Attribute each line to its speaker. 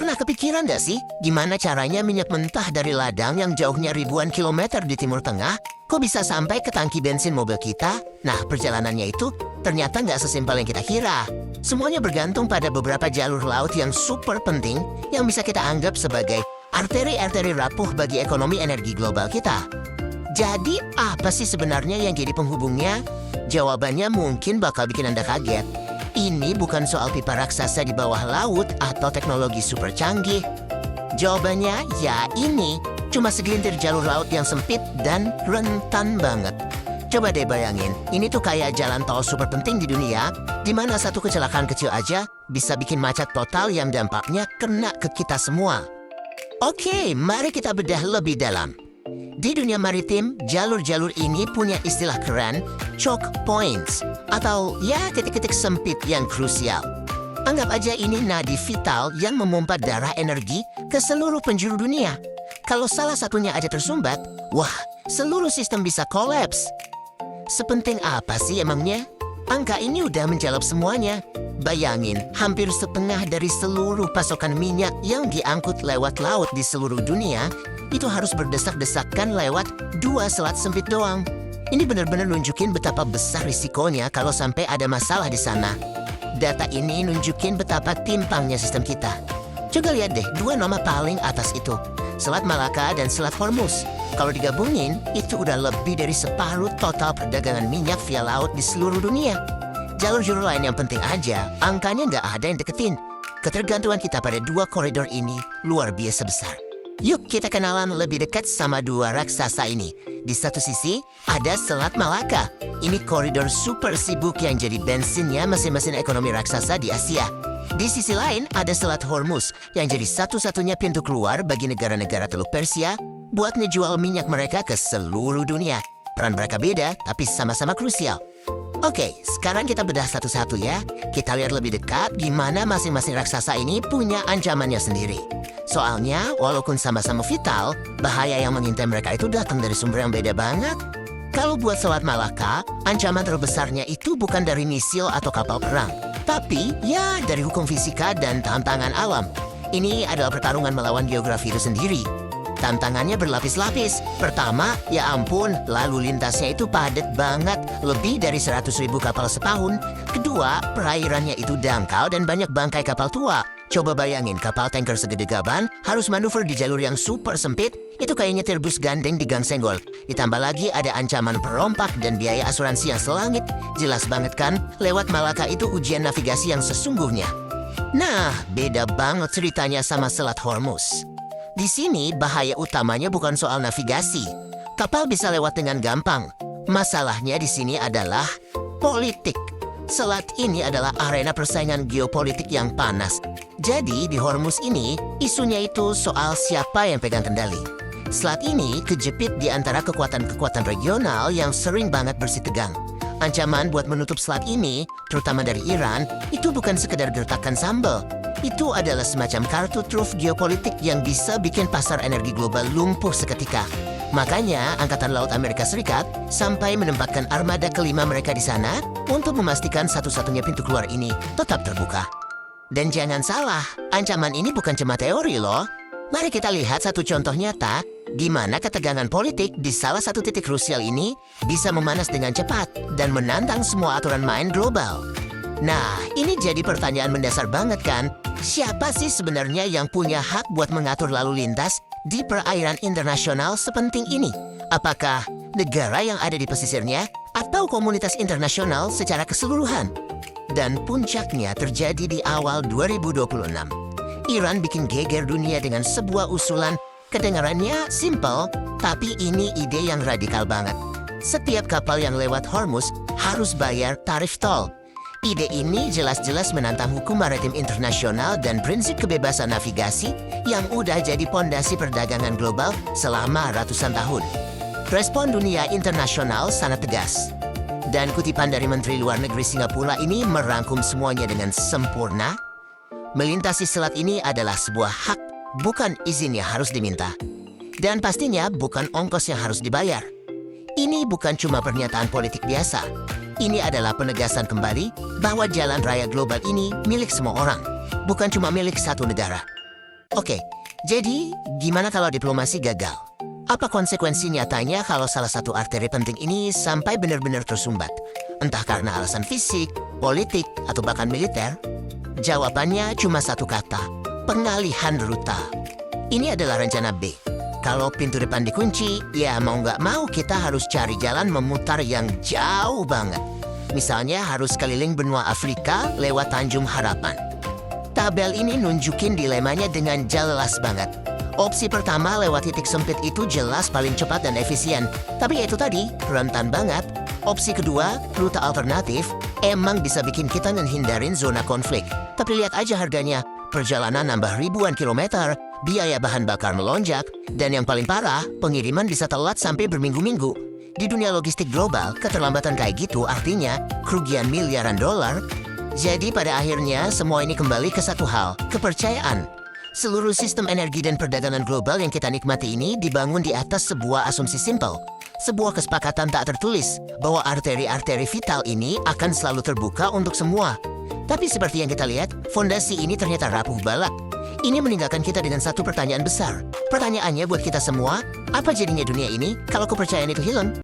Speaker 1: Pernah kepikiran gak sih gimana caranya minyak mentah dari ladang yang jauhnya ribuan kilometer di Timur Tengah kok bisa sampai ke tangki bensin mobil kita? Nah, perjalanannya itu ternyata nggak sesimpel yang kita kira. Semuanya bergantung pada beberapa jalur laut yang super penting yang bisa kita anggap sebagai arteri-arteri rapuh bagi ekonomi energi global kita. Jadi, apa sih sebenarnya yang jadi penghubungnya? Jawabannya mungkin bakal bikin Anda kaget. Ini bukan soal pipa raksasa di bawah laut atau teknologi super canggih. Jawabannya ya ini, cuma segelintir jalur laut yang sempit dan rentan banget. Coba deh bayangin, ini tuh kayak jalan tol super penting di dunia, di mana satu kecelakaan kecil aja bisa bikin macet total yang dampaknya kena ke kita semua. Oke, mari kita bedah lebih dalam. Di dunia maritim, jalur-jalur ini punya istilah keren, choke points, atau ya titik-titik sempit yang krusial. Anggap aja ini nadi vital yang memompa darah energi ke seluruh penjuru dunia. Kalau salah satunya aja tersumbat, wah, seluruh sistem bisa kolaps. Sepenting apa sih emangnya? Angka ini udah menjawab semuanya. Bayangin, hampir setengah dari seluruh pasokan minyak yang diangkut lewat laut di seluruh dunia itu harus berdesak-desakan lewat 2 selat sempit doang. Ini benar-benar nunjukin betapa besar risikonya kalau sampai ada masalah di sana. Data ini nunjukin betapa timpangnya sistem kita. Coba lihat deh 2 nama paling atas itu, Selat Malaka dan Selat Hormuz. Kalau digabungin, itu udah lebih dari separuh total perdagangan minyak via laut di seluruh dunia. Jalur-jalur lain yang penting aja, angkanya nggak ada yang deketin. Ketergantungan kita pada 2 koridor ini luar biasa besar. Yuk kita kenalan lebih dekat sama 2 raksasa ini. Di satu sisi, ada Selat Malaka. Ini koridor super sibuk yang jadi bensinnya mesin-mesin ekonomi raksasa di Asia. Di sisi lain, ada Selat Hormuz yang jadi satu-satunya pintu keluar bagi negara-negara Teluk Persia buat ngejual minyak mereka ke seluruh dunia. Peran mereka beda, tapi sama-sama krusial. Oke, sekarang kita bedah satu-satu ya. Kita lihat lebih dekat gimana masing-masing raksasa ini punya ancamannya sendiri. Soalnya, walaupun sama-sama vital, bahaya yang mengintai mereka itu datang dari sumber yang beda banget. Kalau buat Selat Malaka, ancaman terbesarnya itu bukan dari misil atau kapal perang, tapi ya dari hukum fisika dan tantangan alam. Ini adalah pertarungan melawan geografi itu sendiri. Tantangannya berlapis-lapis. Pertama, ya ampun, lalu lintasnya itu padat banget, lebih dari 100.000 kapal setahun. Kedua, perairannya itu dangkal dan banyak bangkai kapal tua. Coba bayangin, kapal tanker segede gaban harus manuver di jalur yang super sempit, itu kayak nyetir bus gandeng di gang senggol. Ditambah lagi ada ancaman perompak dan biaya asuransi yang selangit. Jelas banget kan, lewat Malaka itu ujian navigasi yang sesungguhnya. Nah, beda banget ceritanya sama Selat Hormuz. Di sini, bahaya utamanya bukan soal navigasi. Kapal bisa lewat dengan gampang. Masalahnya di sini adalah politik. Selat ini adalah arena persaingan geopolitik yang panas. Jadi, di Hormuz ini, isunya itu soal siapa yang pegang kendali. Selat ini kejepit di antara kekuatan-kekuatan regional yang sering banget bersitegang. Ancaman buat menutup selat ini, terutama dari Iran, itu bukan sekedar gertakan sambal. Itu adalah semacam kartu truf geopolitik yang bisa bikin pasar energi global lumpuh seketika. Makanya, Angkatan Laut Amerika Serikat sampai menempatkan armada kelima mereka di sana untuk memastikan satu-satunya pintu keluar ini tetap terbuka. Dan jangan salah, ancaman ini bukan cuma teori loh. Mari kita lihat satu contoh nyata gimana ketegangan politik di salah satu titik krusial ini bisa memanas dengan cepat dan menantang semua aturan main global. Nah, ini jadi pertanyaan mendasar banget kan? Siapa sih sebenarnya yang punya hak buat mengatur lalu lintas di perairan internasional sepenting ini? Apakah negara yang ada di pesisirnya atau komunitas internasional secara keseluruhan? Dan puncaknya terjadi di awal 2026. Iran bikin geger dunia dengan sebuah usulan. Kedengarannya simple, tapi ini ide yang radikal banget. Setiap kapal yang lewat Hormuz harus bayar tarif tol. Ide ini jelas-jelas menantang hukum maritim internasional dan prinsip kebebasan navigasi yang udah jadi pondasi perdagangan global selama ratusan tahun. Respon dunia internasional sangat tegas. Dan kutipan dari Menteri Luar Negeri Singapura ini merangkum semuanya dengan sempurna. Melintasi selat ini adalah sebuah hak, bukan izin yang harus diminta. Dan pastinya bukan ongkos yang harus dibayar. Ini bukan cuma pernyataan politik biasa. Ini adalah penegasan kembali bahwa jalan raya global ini milik semua orang, bukan cuma milik satu negara. Oke, jadi gimana kalau diplomasi gagal? Apa konsekuensi nyatanya kalau salah satu arteri penting ini sampai benar-benar tersumbat? Entah karena alasan fisik, politik, atau bahkan militer? Jawabannya cuma satu kata, pengalihan rute. Ini adalah rencana B. Kalau pintu depan dikunci, ya mau nggak mau kita harus cari jalan memutar yang jauh banget. Misalnya harus keliling benua Afrika lewat Tanjung Harapan. Tabel ini nunjukin dilemanya dengan jelas banget. Opsi pertama lewat titik sempit itu jelas paling cepat dan efisien. Tapi itu tadi, rentan banget. Opsi kedua, rute alternatif, emang bisa bikin kita menghindarin zona konflik. Tapi lihat aja harganya, perjalanan nambah ribuan kilometer, biaya bahan bakar melonjak, dan yang paling parah, pengiriman bisa telat sampai berminggu-minggu. Di dunia logistik global, keterlambatan kayak gitu artinya kerugian miliaran dolar. Jadi pada akhirnya semua ini kembali ke satu hal, kepercayaan. Seluruh sistem energi dan perdagangan global yang kita nikmati ini dibangun di atas sebuah asumsi simpel. Sebuah kesepakatan tak tertulis bahwa arteri-arteri vital ini akan selalu terbuka untuk semua. Tapi seperti yang kita lihat, fondasi ini ternyata rapuh balak. Ini meninggalkan kita dengan satu pertanyaan besar. Pertanyaannya buat kita semua, apa jadinya dunia ini kalau kepercayaan itu hilang?